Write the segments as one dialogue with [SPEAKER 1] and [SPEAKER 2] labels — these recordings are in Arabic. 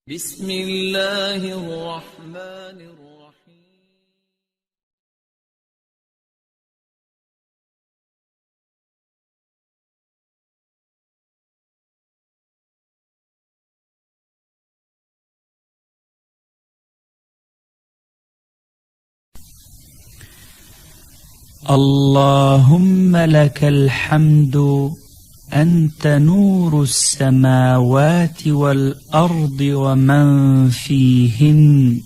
[SPEAKER 1] بسم الله الرحمن الرحيم.
[SPEAKER 2] اللهم لك الحمد أنت نور السماوات والأرض ومن فيهن،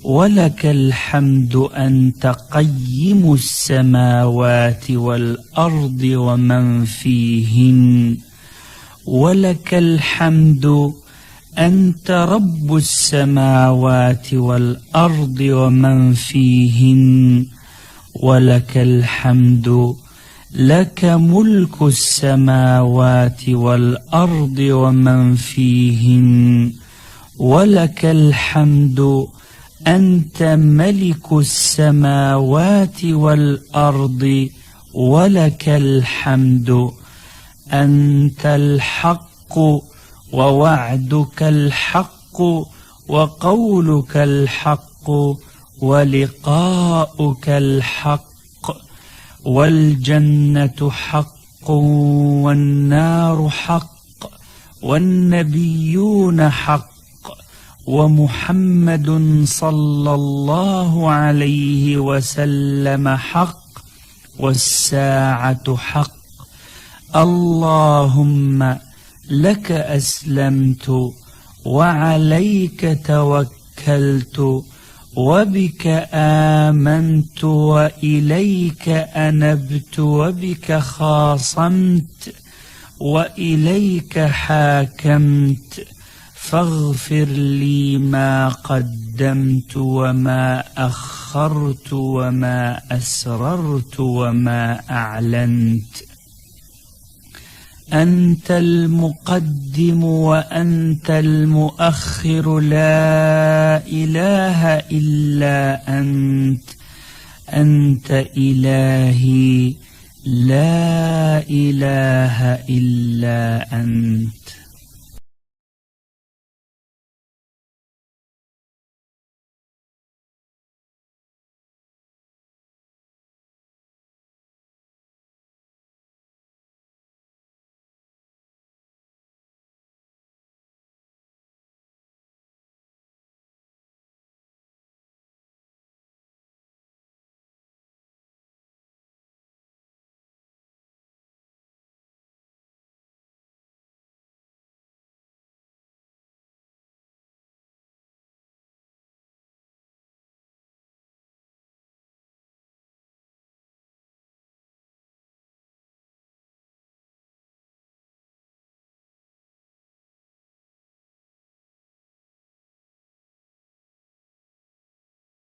[SPEAKER 2] ولك الحمد أنت قيم السماوات والأرض ومن فيهن، ولك الحمد أنت رب السماوات والأرض ومن فيهن، ولك الحمد لك ملك السماوات والأرض ومن فيهن، ولك الحمد أنت ملك السماوات والأرض، ولك الحمد أنت الحق ووعدك الحق وقولك الحق ولقاؤك الحق، والجنة حق والنار حق والنبيون حق ومحمد صلى الله عليه وسلم حق والساعة حق. اللهم لك أسلمت وعليك توكلت وبك آمنت وإليك أنبت وبك خاصمت وإليك حاكمت، فاغفر لي ما قدمت وما أخرت وما أسررت وما أعلنت. أنت المقدم وأنت المؤخر، لا إله إلا أنت، أنت إلهي لا إله إلا أنت.